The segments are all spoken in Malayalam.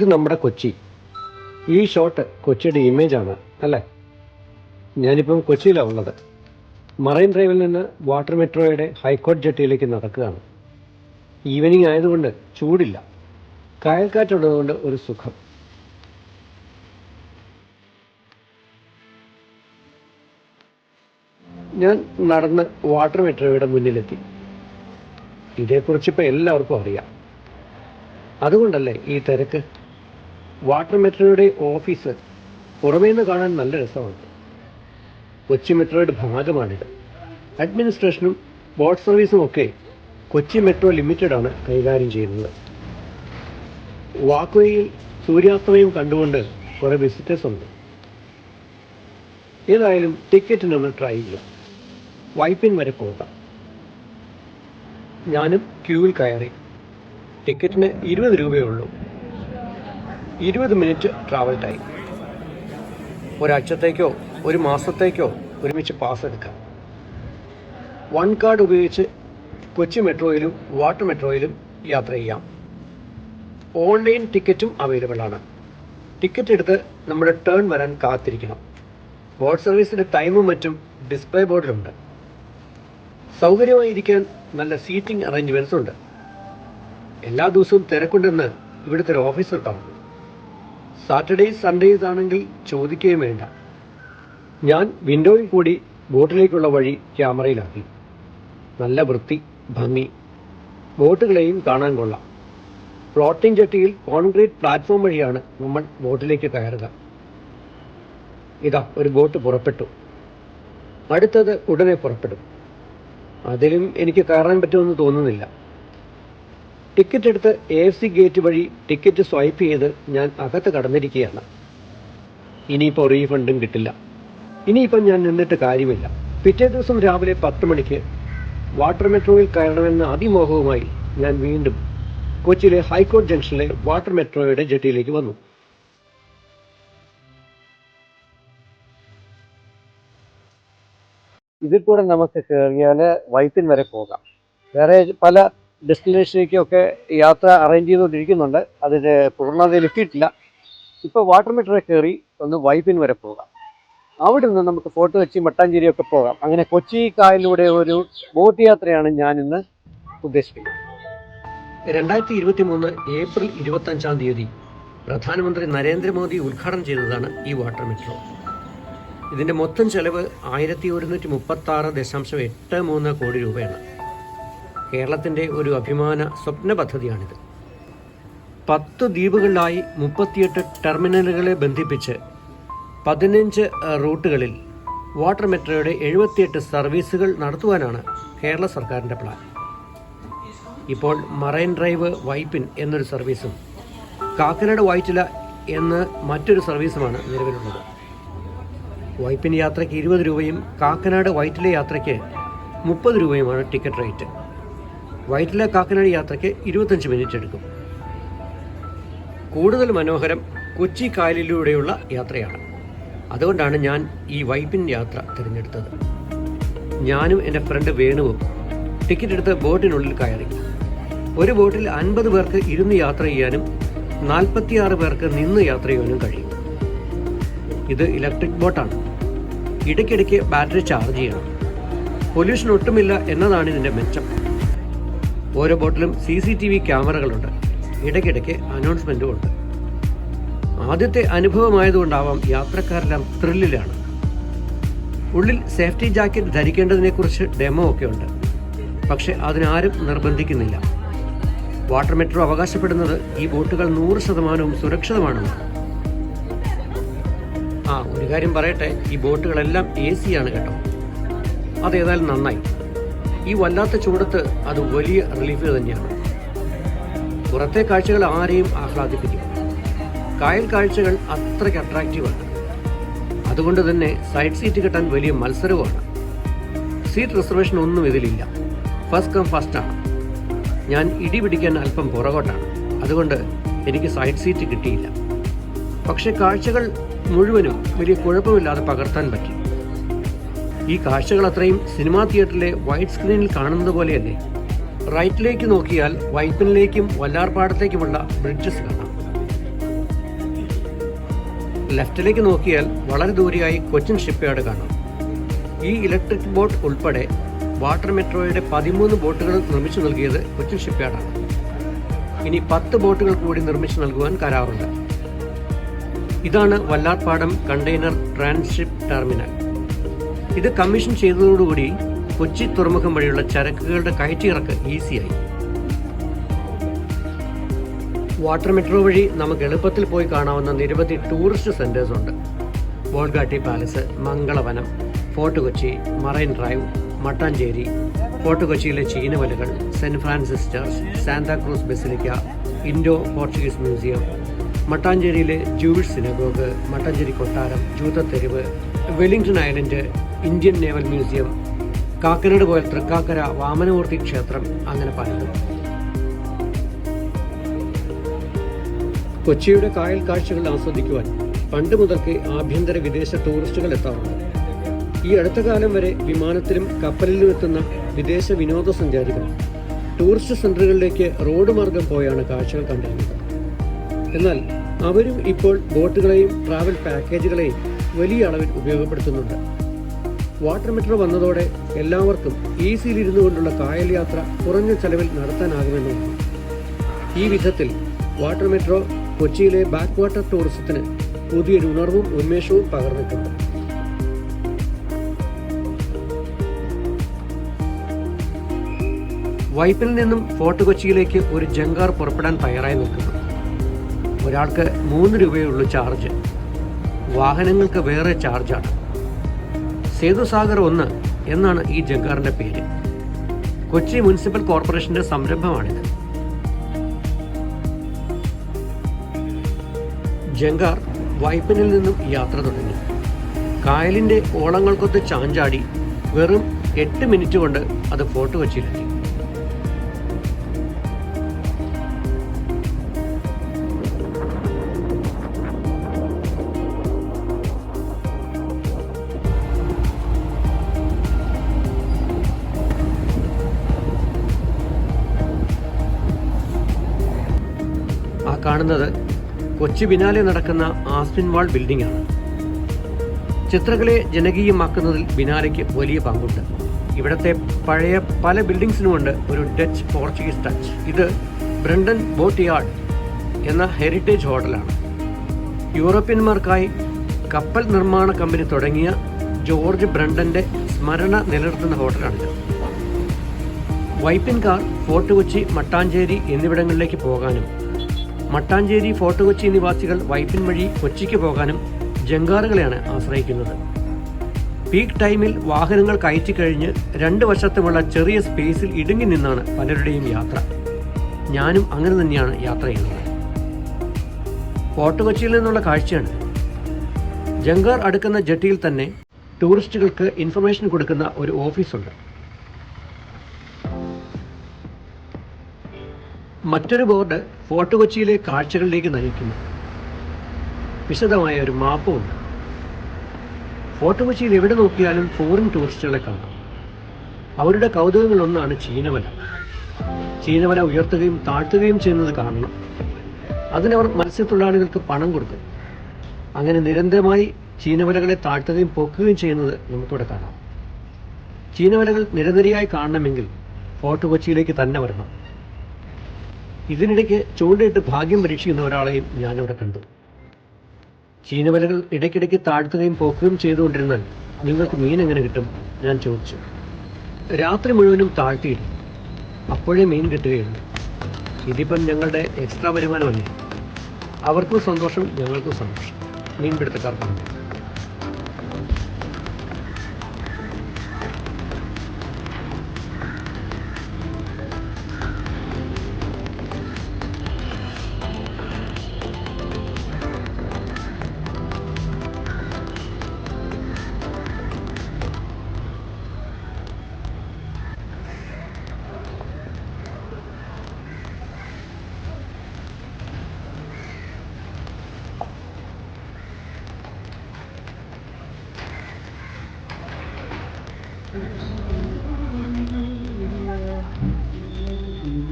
ഇത് നമ്മുടെ കൊച്ചി. ഈ ഷോട്ട് കൊച്ചിയുടെ ഇമേജാണ് അല്ലേ? ഞാനിപ്പം കൊച്ചിയിലാണ് ഉള്ളത്. മറൈൻ ഡ്രൈവിൽ നിന്ന് വാട്ടർ മെട്രോയുടെ ഹൈക്കോർട്ട് ജെട്ടിയിലേക്ക് നടക്കുകയാണ്. ഈവനിങ് ആയതുകൊണ്ട് ചൂടില്ല, കായൽക്കാറ്റുള്ളതുകൊണ്ട് ഒരു സുഖം. ഞാൻ നടന്ന് വാട്ടർ മെട്രോയുടെ മുന്നിലെത്തി. ഇതേക്കുറിച്ച് ഇപ്പോൾ എല്ലാവർക്കും അറിയാം. അതുകൊണ്ടല്ലേ ഈ തിരക്ക്. വാട്ടർ മെട്രോയുടെ ഓഫീസ് പുറമേ നിന്ന് കാണാൻ നല്ല രസമാണ്. കൊച്ചി മെട്രോയുടെ ഭാഗമാണിത്. അഡ്മിനിസ്ട്രേഷനും ബോട്ട് സർവീസും ഒക്കെ കൊച്ചി മെട്രോ ലിമിറ്റഡ് ആണ് കൈകാര്യം ചെയ്യുന്നത്. വാക്വേയിൽ സൂര്യാസ്തമയം കണ്ടുകൊണ്ട് കുറേ വിസിറ്റേഴ്സ് ഉണ്ട്. ഏതായാലും ടിക്കറ്റ് നമ്മൾ ട്രൈ ചെയ്യാം. വൈപ്പിൻ വരെ പോകാം. ഞാനും ക്യൂവിൽ കയറി. ടിക്കറ്റിന് 20 രൂപയേ ഉള്ളൂ. 20 മിനിറ്റ് ട്രാവൽ ടൈം. ഒരാഴ്ചത്തേക്കോ ഒരു മാസത്തേക്കോ ഒരുമിച്ച് പാസ് എടുക്കാം. വൺ കാർഡ് ഉപയോഗിച്ച് കൊച്ചി മെട്രോയിലും വാട്ടർ മെട്രോയിലും യാത്ര ചെയ്യാം. ഓൺലൈൻ ടിക്കറ്റും അവൈലബിൾ ആണ്. ടിക്കറ്റ് എടുത്ത് നമ്മുടെ ടേൺ വരാൻ കാത്തിരിക്കണം. ബോട്ട് സർവീസിൻ്റെ ടൈമും മറ്റും ഡിസ്പ്ലേ ബോർഡിലുണ്ട്. സൗകര്യമായിരിക്കാൻ നല്ല സീറ്റിംഗ് അറേഞ്ച്മെൻറ്റ്സ് ഉണ്ട്. എല്ലാ ദിവസവും തിരക്കുണ്ടെന്ന് ഇവിടുത്തെ ഒരു ഓഫീസർ പറഞ്ഞു. സാറ്റർഡേസ് സൺഡേസ് ആണെങ്കിൽ ചോദിക്കുകയും വേണ്ട. ഞാൻ വിൻഡോയിൽ കൂടി ബോട്ടിലേക്കുള്ള വഴി ക്യാമറയിലാക്കി. നല്ല വൃത്തി, ഭംഗി. ബോട്ടുകളെയും കാണാൻ കൊള്ളാം. ഫ്ലോട്ടിംഗ് ജെട്ടിയിൽ കോൺക്രീറ്റ് പ്ലാറ്റ്ഫോം വഴിയാണ് നമ്മൾ ബോട്ടിലേക്ക് കയറുക. ഇതാ ഒരു ബോട്ട് പുറപ്പെട്ടു. അടുത്തത് ഉടനെ പുറപ്പെടും. അതിലും എനിക്ക് കയറാൻ പറ്റുമെന്ന് തോന്നുന്നില്ല. ടിക്കറ്റ് എടുത്ത് AFC ഗേറ്റ് വഴി ടിക്കറ്റ് സ്വൈപ്പ് ചെയ്ത് ഞാൻ അകത്ത് കടന്നിരിക്കുകയാണ്. ഇനിയിപ്പോൾ റീഫണ്ടും കിട്ടില്ല. ഇനിയിപ്പം ഞാൻ നിന്നിട്ട് കാര്യമില്ല. പിറ്റേ ദിവസം രാവിലെ 10 മണിക്ക് വാട്ടർ മെട്രോയിൽ കയറണമെന്ന അതിമോഹവുമായി ഞാൻ വീണ്ടും കൊച്ചിയിലെ ഹൈക്കോർട്ട് ജംഗ്ഷനിലെ വാട്ടർ മെട്രോയുടെ ജെട്ടിയിലേക്ക് വന്നു. ഇതിൽ കൂടെ നമുക്ക് കയറിയാൽ വൈപ്പിൻ വരെ പോകാം. വേറെ പല ഡെസ്റ്റിനേഷനിലേക്കൊക്കെ യാത്ര അറേഞ്ച് ചെയ്തുകൊണ്ടിരിക്കുന്നുണ്ട്. അതിന് പൂർണ്ണതയിലെത്തിയിട്ടില്ല. ഇപ്പോൾ വാട്ടർ മെട്രോ കയറി ഒന്ന് വൈപ്പിൻ വരെ പോകാം. അവിടെ നിന്ന് നമുക്ക് ഫോർട്ട് കൊച്ചി മട്ടാഞ്ചേരിയൊക്കെ പോകാം. അങ്ങനെ കൊച്ചി കായലിലൂടെ ഒരു ബോട്ട് യാത്രയാണ് ഞാൻ ഇന്ന് ഉദ്ദേശിക്കുന്നത്. 2023 ഏപ്രിൽ 25-ാം തീയതി പ്രധാനമന്ത്രി നരേന്ദ്രമോദി ഉദ്ഘാടനം ചെയ്തതാണ് ഈ വാട്ടർ മെട്രോ. ഇതിൻ്റെ മൊത്തം ചെലവ് 1136.83 കോടി രൂപയാണ്. കേരളത്തിൻ്റെ ഒരു അഭിമാന സ്വപ്ന പദ്ധതിയാണിത്. 10 ദ്വീപുകളിലായി 38 ടെർമിനലുകളെ ബന്ധിപ്പിച്ച് 15 റൂട്ടുകളിൽ വാട്ടർ മെട്രോയുടെ 78 സർവീസുകൾ നടത്തുവാനാണ് കേരള സർക്കാരിൻ്റെ പ്ലാൻ. ഇപ്പോൾ മറൈൻ ഡ്രൈവ് വൈപ്പിൻ എന്നൊരു സർവീസും കാക്കനാട് വൈറ്റില എന്ന മറ്റൊരു സർവീസുമാണ് നിലവിലുള്ളത്. വൈപ്പിൻ യാത്രയ്ക്ക് 20 രൂപയും കാക്കനാട് വൈറ്റില യാത്രയ്ക്ക് 30 രൂപയുമാണ് ടിക്കറ്റ് റേറ്റ്. വൈറ്റില കാക്കനാട് യാത്രയ്ക്ക് 25 മിനിറ്റ് എടുക്കും. കൂടുതൽ മനോഹരം കൊച്ചി കായലിലൂടെയുള്ള യാത്രയാണ്. അതുകൊണ്ടാണ് ഞാൻ ഈ വൈപ്പിൻ യാത്ര തിരഞ്ഞെടുത്തത്. ഞാനും എൻ്റെ ഫ്രണ്ട് വേണുവും ടിക്കറ്റ് എടുത്ത് ബോട്ടിനുള്ളിൽ കയറി. ഒരു ബോട്ടിൽ 50 പേർക്ക് ഇരുന്ന് യാത്ര ചെയ്യാനും 46 പേർക്ക് നിന്ന് യാത്ര ചെയ്യാനും കഴിയും. ഇത് ഇലക്ട്രിക് ബോട്ടാണ്. ഇടയ്ക്കിടയ്ക്ക് ബാറ്ററി ചാർജ് ചെയ്യണം. പൊല്യൂഷൻ ഒട്ടുമില്ല എന്നതാണ് ഇതിൻ്റെ മെച്ചം. ഓരോ ബോട്ടിലും CCTV ക്യാമറകളുണ്ട്. ഇടയ്ക്കിടയ്ക്ക് അനൗൺസ്മെൻറ്റും ഉണ്ട്. ആദ്യത്തെ അനുഭവമായതുകൊണ്ടാവാം യാത്രക്കാരെല്ലാം ത്രില്ലിലാണ്. ഉള്ളിൽ സേഫ്റ്റി ജാക്കറ്റ് ധരിക്കേണ്ടതിനെക്കുറിച്ച് ഡെമോ ഒക്കെ ഉണ്ട്. പക്ഷെ അതിനാരും നിർബന്ധിക്കുന്നില്ല. വാട്ടർ മെട്രോ അവകാശപ്പെടുന്നത് ഈ ബോട്ടുകൾ 100% സുരക്ഷിതമാണെന്ന്. ഒരു കാര്യം പറയട്ടെ, ഈ ബോട്ടുകളെല്ലാം AC ആണ് കേട്ടോ. അതേതായാലും നന്നായി. ഈ വല്ലാത്ത ചൂടത്ത് അത് വലിയ റിലീഫ് തന്നെയാണ്. പുറത്തെ കാഴ്ചകൾ ആരെയും ആഹ്ലാദിപ്പിക്കും. കായൽ കാഴ്ചകൾ അത്രയ്ക്ക് അട്രാക്റ്റീവാണ്. അതുകൊണ്ട് തന്നെ സൈഡ് സീറ്റ് കിട്ടാൻ വലിയ മത്സരവുമാണ്. സീറ്റ് റിസർവേഷൻ ഒന്നും ഇതിലില്ല. First come ഫസ്റ്റാണ്. ഞാൻ ഇടി പിടിക്കാൻ അല്പം പുറകോട്ടാണ്. അതുകൊണ്ട് എനിക്ക് സൈഡ് സീറ്റ് കിട്ടിയില്ല. പക്ഷേ കാഴ്ചകൾ മുഴുവനും വലിയ കുഴപ്പമില്ലാതെ പകർത്താൻ പറ്റി. ഈ കാഴ്ചകൾ അത്രയും സിനിമാ തിയേറ്ററിലെ വൈഡ് സ്ക്രീനിൽ കാണുന്നത് പോലെയല്ലേ. റൈറ്റിലേക്ക് നോക്കിയാൽ വൈപ്പിനിലേക്കും വല്ലാർപാടത്തേക്കുമുള്ള ബ്രിഡ്ജസ് കാണാം. ലെഫ്റ്റിലേക്ക് നോക്കിയാൽ വളരെ ദൂരെയായി കൊച്ചിൻ ഷിപ്പ്യാർഡ് കാണാം. ഈ ഇലക്ട്രിക് ബോട്ട് ഉൾപ്പെടെ വാട്ടർ മെട്രോയുടെ 13 ബോട്ടുകൾ നിർമ്മിച്ചു നൽകിയത് കൊച്ചിൻ ഷിപ്പ്യാർഡാണ്. ഇനി 10 ബോട്ടുകൾ കൂടി നിർമ്മിച്ചു നൽകുവാൻ കരാറുണ്ട്. ഇതാണ് വല്ലാർപാടം കണ്ടെയ്നർ ട്രാൻസ്ഷിപ്പ് ടെർമിനൽ. ഇത് കമ്മീഷൻ ചെയ്തതോടുകൂടി കൊച്ചി തുറമുഖം വഴിയുള്ള ചരക്കുകളുടെ കയറ്റിയിറക്ക് ഈസിയായി. വാട്ടർ മെട്രോ വഴി നമുക്ക് എളുപ്പത്തിൽ പോയി കാണാവുന്ന നിരവധി ടൂറിസ്റ്റ് സെന്റേഴ്സ് ഉണ്ട്. Bolgatty palace, Mangalavanam, fort Kochi, marine drive, Mattancherry, fort കൊച്ചിയിലെ ചീനവലകൾ, saint Francis church, Santa Cruz basilica, Indo Portuguese museum, മട്ടാഞ്ചേരിയിലെ ജൂയിഷ് സിനഗോഗ്, മട്ടാഞ്ചേരി കൊട്ടാരം, ജൂതത്തെരുവ്, Wellington island, Indian naval museum, Kakkanad പോയ തൃക്കാക്കര വാമനമൂർത്തി ക്ഷേത്രം, അങ്ങനെ പലതും. കൊച്ചിയുടെ കായൽ കാഴ്ചകൾ ആസ്വദിക്കുവാൻ പണ്ട് മുതൽക്കേ ആഭ്യന്തര വിദേശ ടൂറിസ്റ്റുകൾ എത്താറുണ്ട്. ഈ അടുത്ത കാലം വരെ വിമാനത്തിലും കപ്പലിലും എത്തുന്ന വിദേശ വിനോദസഞ്ചാരികൾ ടൂറിസ്റ്റ് സെന്ററുകളിലേക്ക് റോഡ് മാർഗം പോയാണ് കാഴ്ചകൾ കണ്ടിരുന്നത്. എന്നാൽ അവരും ഇപ്പോൾ ബോട്ടുകളെയും ട്രാവൽ പാക്കേജുകളെയും വലിയ അളവിൽ ഉപയോഗപ്പെടുത്തുന്നുണ്ട്. വാട്ടർ മെട്രോ വന്നതോടെ എല്ലാവർക്കും ഈസിയിലിരുന്നു കൊണ്ടുള്ള കായൽ യാത്ര കുറഞ്ഞ ചെലവിൽ നടത്താനാകുമെന്നാണ്. ഈ വിധത്തിൽ വാട്ടർ മെട്രോ കൊച്ചിയിലെ ബാക്ക് വാട്ടർ ടൂറിസത്തിന് പുതിയൊരു ഉണർവും ഉന്മേഷവും പകർന്നിട്ടുണ്ട്. വൈപ്പിൽ നിന്നും ഫോർട്ട് കൊച്ചിയിലേക്ക് ഒരു ജങ്കാർ പുറപ്പെടാൻ തയ്യാറായി നിൽക്കുന്നു. ഒരാൾക്ക് 3 രൂപയുള്ളൂ ചാർജ്. വാഹനങ്ങൾക്ക് വേറെ ചാർജാണ്. സേതുസാഗർ 1 എന്നാണ് ഈ ജങ്കാറിന്റെ പേര്. കൊച്ചി മുനിസിപ്പൽ കോർപ്പറേഷന്റെ സംരംഭമാണിത്. ജങ്കാർ വൈപ്പിനിൽ നിന്നും യാത്ര തുടങ്ങി. കായലിന്റെ ഓളങ്ങൾക്കൊത്ത് ചാഞ്ചാടി വെറും 8 മിനിറ്റ് കൊണ്ട് അത് ഫോർട്ട് കൊച്ചിയിലെത്തി. ആ കാണുന്നത് കൊച്ചി ബിനാലെ നടക്കുന്ന ആസ്പിൻ വാൾ ബിൽഡിംഗ് ആണ്. ചിത്രകലയെ ജനകീയമാക്കുന്നതിൽ ബിനാലയ്ക്ക് വലിയ പങ്കുണ്ട്. ഇവിടത്തെ പഴയ പല ബിൽഡിംഗ്സിനുമുണ്ട് ഒരു ഡച്ച് പോർച്ചുഗീസ് ടച്ച്. ഇത് ബ്രണ്ടൻ ബോട്ട് യാർഡ് എന്ന ഹെറിറ്റേജ് ഹോട്ടലാണ്. യൂറോപ്യന്മാർക്കായി കപ്പൽ നിർമ്മാണ കമ്പനി തുടങ്ങിയ ജോർജ് ബ്രണ്ടന്റെ സ്മരണ നിലനിർത്തുന്ന ഹോട്ടലാണിത്. വൈപ്പിൻകാർ ഫോർട്ട് കൊച്ചി, മട്ടാഞ്ചേരി എന്നിവിടങ്ങളിലേക്ക് പോകാനും മട്ടാഞ്ചേരി, ഫോർട്ട് കൊച്ചി നിവാസികൾ വൈപ്പിൻ വഴി കൊച്ചിക്ക് പോകാനും ജങ്കാറുകളെയാണ് ആശ്രയിക്കുന്നത്. പീക്ക് ടൈമിൽ വാഹനങ്ങൾ കയറ്റിക്കഴിഞ്ഞ് 2 വശത്തുമുള്ള ചെറിയ സ്പേസിൽ ഇടുങ്ങി നിന്നാണ് പലരുടെയും യാത്ര. ഞാനും അങ്ങനെ തന്നെയാണ് യാത്ര ചെയ്യുന്നത്. ഫോർട്ട് കൊച്ചിയിൽ നിന്നുള്ള കാഴ്ചയാണ്. ജങ്കാർ അടുക്കുന്ന ജെട്ടിയിൽ തന്നെ ടൂറിസ്റ്റുകൾക്ക് ഇൻഫർമേഷൻ കൊടുക്കുന്ന ഒരു ഓഫീസുണ്ട്. മറ്റൊരു ബോർഡ് ഫോർട്ട് കൊച്ചിയിലെ കാഴ്ചകളിലേക്ക് നയിക്കുന്നു. വിശദമായ ഒരു മാപ്പുമുണ്ട്. ഫോർട്ട് കൊച്ചിയിൽ എവിടെ നോക്കിയാലും ഫോറിൻ ടൂറിസ്റ്റുകളെ കാണാം. അവരുടെ കൗതുകങ്ങളൊന്നാണ് ചീനവല. ചീനവല ഉയർത്തുകയും താഴ്ത്തുകയും ചെയ്യുന്നത് കാണണം. അതിനവർ മത്സ്യത്തൊഴിലാളികൾക്ക് പണം കൊടുക്കും. അങ്ങനെ നിരന്തരമായി ചീനവലകളെ താഴ്ത്തുകയും പൊക്കുകയും ചെയ്യുന്നത് നമുക്കിവിടെ കാണാം. ചീനവലകൾ നിരനിരയായി കാണണമെങ്കിൽ ഫോർട്ട് കൊച്ചിയിലേക്ക് തന്നെ വരണം. ഇതിനിടയ്ക്ക് ചൂണ്ടയിട്ട് ഭാഗ്യം പരീക്ഷിക്കുന്ന ഒരാളെയും ഞാനിവിടെ കണ്ടു. ചീനവലകൾ ഇടയ്ക്കിടയ്ക്ക് താഴ്ത്തുകയും പോക്കുകയും ചെയ്തുകൊണ്ടിരുന്നാൽ നിങ്ങൾക്ക് മീൻ എങ്ങനെ കിട്ടും? ഞാൻ ചോദിച്ചു. രാത്രി മുഴുവനും താഴ്ത്തിയിടും, അപ്പോഴേ മീൻ കിട്ടുകയുള്ളൂ. ഇതിപ്പം ഞങ്ങളുടെ എക്സ്ട്രാ വരുമാനമല്ലേ. അവർക്കും സന്തോഷം, ഞങ്ങൾക്കും സന്തോഷം, മീൻപിടുത്തക്കാർക്കും.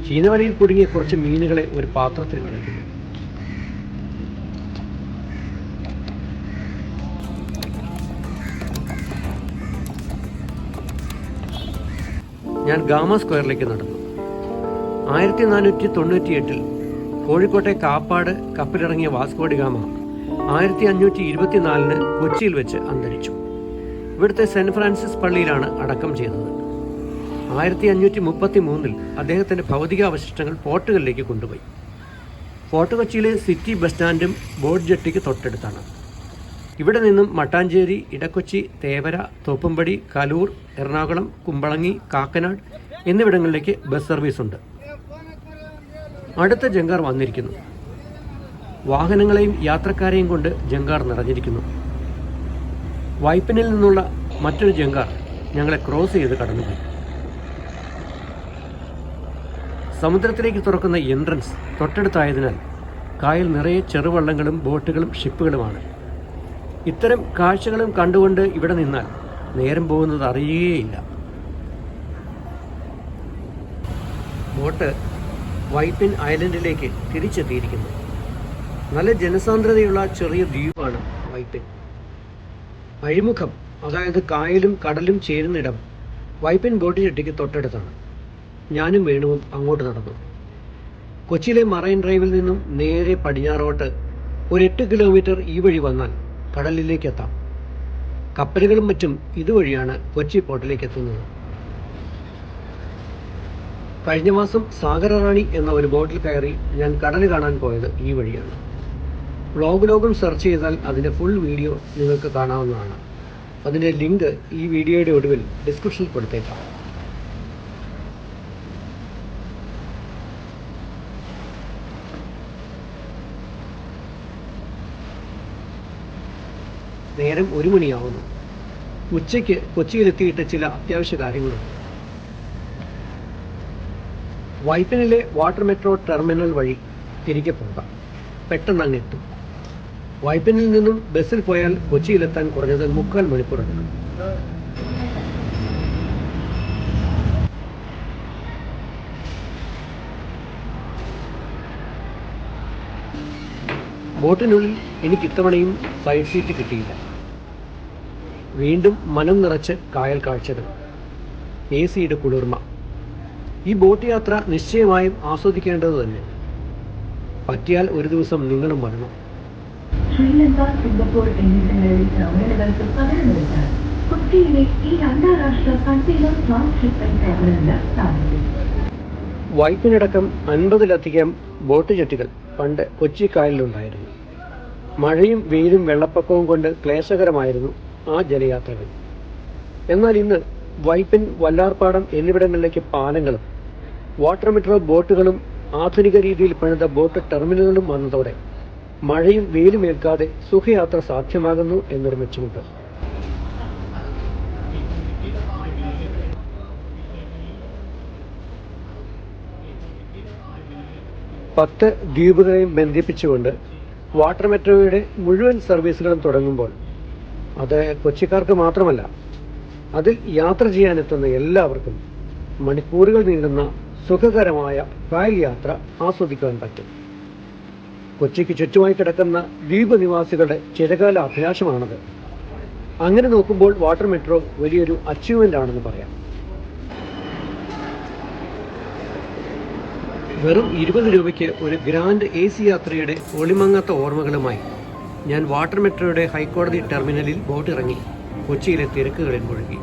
ചീനവലയിൽ കുടുങ്ങിയ കുറച്ച് മീനുകളെ ഒരു പാത്രത്തിൽ ഇട്ടിരിക്കുന്നു. ഞാൻ ഗാമ സ്ക്വയറിലേക്ക് നടന്നു. 1498 കോഴിക്കോട്ടെ കാപ്പാട് കപ്പലിറങ്ങിയ വാസ്കോ ഡി ഗാമ 1524 കൊച്ചിയിൽ വെച്ച് അന്തരിച്ചു. ഇവിടുത്തെ സെന്റ് ഫ്രാൻസിസ് പള്ളിയിലാണ് അടക്കം ചെയ്തത്. 1533 അദ്ദേഹത്തിൻ്റെ ഭൗതികാവശിഷ്ടങ്ങൾ പോർട്ടുഗലിലേക്ക് കൊണ്ടുപോയി. ഫോർട്ട് കൊച്ചിയിലെ സിറ്റി ബസ് സ്റ്റാൻഡും ബോട്ട് ജെട്ടിക്ക് തൊട്ടടുത്താണ്. ഇവിടെ നിന്നും മട്ടാഞ്ചേരി, ഇടക്കൊച്ചി, തേവര, തോപ്പുംപടി, കലൂർ, എറണാകുളം, കുമ്പളങ്ങി, കാക്കനാട് എന്നിവിടങ്ങളിലേക്ക് ബസ് സർവീസുണ്ട്. അടുത്ത ജങ്കാർ വന്നിരിക്കുന്നു. വാഹനങ്ങളെയും യാത്രക്കാരെയും കൊണ്ട് ജങ്കാർ നിറഞ്ഞിരിക്കുന്നു. വൈപ്പിനിൽ നിന്നുള്ള മറ്റൊരു ജങ്കാർ ഞങ്ങളെ ക്രോസ് ചെയ്ത് കടന്നുപോയി. സമുദ്രത്തിലേക്ക് തുറക്കുന്ന എൻട്രൻസ് തൊട്ടടുത്തായതിനാൽ കായൽ നിറയെ ചെറുവള്ളങ്ങളും ബോട്ടുകളും ഷിപ്പുകളുമാണ്. ഇത്തരം കാഴ്ചകളും കണ്ടുകൊണ്ട് ഇവിടെ നിന്നാൽ നേരം പോകുന്നത് അറിയുകയില്ല. ബോട്ട് വൈപ്പിൻ ഐലൻഡിലേക്ക് തിരിച്ചെത്തിയിരിക്കുന്നു. നല്ല ജനസാന്ദ്രതയുള്ള ചെറിയ ദ്വീപാണ് വൈപ്പിൻ. അഴിമുഖം, അതായത് കായലും കടലും ചേരുന്നിടം വൈപ്പിൻ ബോട്ട് ജെട്ടിക്ക് തൊട്ടടുത്താണ്. ഞാനും വേണുവും അങ്ങോട്ട് നടന്നു. കൊച്ചിയിലെ മറൈൻ ഡ്രൈവിൽ നിന്നും നേരെ പടിഞ്ഞാറോട്ട് ഒരു 8 കിലോമീറ്റർ ഈ വഴി വന്നാൽ കടലിലേക്ക് എത്താം. കപ്പലുകളും മറ്റും ഇതുവഴിയാണ് കൊച്ചി പോർട്ടിലേക്ക് എത്തുന്നത്. കഴിഞ്ഞ മാസം സാഗരറാണി എന്ന ഒരു ബോട്ടിൽ കയറി ഞാൻ കടൽ കാണാൻ പോയത് ഈ വഴിയാണ്. വ്ളോഗ് സെർച്ച് ചെയ്താൽ അതിൻ്റെ ഫുൾ വീഡിയോ നിങ്ങൾക്ക് കാണാവുന്നതാണ്. അതിൻ്റെ ലിങ്ക് ഈ വീഡിയോയുടെ ഒടുവിൽ ഡിസ്ക്രിപ്ഷനിൽ കൊടുത്തേക്കാം. നേരം 1 മണിയാവുന്നു. ഉച്ചയ്ക്ക് കൊച്ചിയിലെത്തിയിട്ട് ചില അത്യാവശ്യ കാര്യങ്ങളുണ്ട്. വൈപ്പിനിലെ വാട്ടർ മെട്രോ ടെർമിനൽ വഴി തിരികെ പോകാം. പെട്ടെന്ന് അങ്ങ് എത്തും. വൈപ്പിനിൽ നിന്നും ബസ്സിൽ പോയാൽ കൊച്ചിയിലെത്താൻ കുറഞ്ഞത് 3/4 മണിക്കൂറുണ്ട്. ബോട്ടിനുള്ളിൽ എനിക്ക് ഇത്തവണയും സൈഡ് സീറ്റ് കിട്ടിയില്ല. വീണ്ടും മനം നിറച്ച് കായൽ കാഴ്ചകൾ, AC-യുടെ കുളിർമ. ഈ ബോട്ട് യാത്ര നിശ്ചയമായും ആസ്വദിക്കേണ്ടത് തന്നെ. പറ്റിയാൽ ഒരു ദിവസം നിങ്ങളും വരണം. ശ്രീലങ്ക, സിംഗപ്പൂർ എന്നിവിടങ്ങളിൽ ടെർമിനലുകൾക്ക് പകരമെടുത്താൽ കൊച്ചിയിലെ ഈ അന്താരാഷ്ട്ര കണ്ടെയ്നർ ട്രാൻസ്ഷിപ്മെന്റ് ടെർമിനലിന് സ്ഥാപിക്കും. വൈപ്പിനടക്കം 50-ലധികം ബോട്ട് ജെട്ടികൾ പണ്ട് കൊച്ചി കായലിലുണ്ടായിരുന്നു. മഴയും വെയിലും വെള്ളപ്പൊക്കവും കൊണ്ട് ക്ലേശകരമായിരുന്നു ആ ജലയാത്രകൾ. എന്നാൽ ഇന്ന് വൈപ്പിൻ, വല്ലാർപാടം എന്നിവിടങ്ങളിലേക്ക് പാലങ്ങളും വാട്ടർ മെട്രോ ബോട്ടുകളും ആധുനിക രീതിയിൽ പണിത ബോട്ട് ടെർമിനലുകളും വന്നതോടെ മഴയും വെയിലും ഏൽക്കാതെ സുഖയാത്ര സാധ്യമാകുന്നു എന്നൊരു മെച്ചമുണ്ട്. പത്ത് ദ്വീപുകളെയും ബന്ധിപ്പിച്ചുകൊണ്ട് വാട്ടർ മെട്രോയുടെ മുഴുവൻ സർവീസുകളും തുടങ്ങുമ്പോൾ അത് കൊച്ചിക്കാർക്ക് മാത്രമല്ല, അതിൽ യാത്ര ചെയ്യാനെത്തുന്ന എല്ലാവർക്കും മണിക്കൂറുകൾ നീളുന്ന സുഖകരമായ കായൽ യാത്ര ആസ്വദിക്കാൻ പറ്റും. കൊച്ചിക്ക് ചുറ്റുമായി കിടക്കുന്ന ദ്വീപ് നിവാസികളുടെ ചിരകാല അഭിലാഷമാണത്. അങ്ങനെ നോക്കുമ്പോൾ വാട്ടർ മെട്രോ വലിയൊരു അച്ചീവ്മെൻ്റ് ആണെന്ന് പറയാം. വെറും 20 രൂപയ്ക്ക് ഒരു ഗ്രാൻഡ് AC യാത്രയുടെ ഒളിമങ്ങാത്ത ഓർമ്മകളുമായി ഞാൻ വാട്ടർ മെട്രോയുടെ ഹൈക്കോടതി ടെർമിനലിൽ ബോട്ടിറങ്ങി കൊച്ചിയിലെ തിരക്കുകളിൽ മുഴുകി.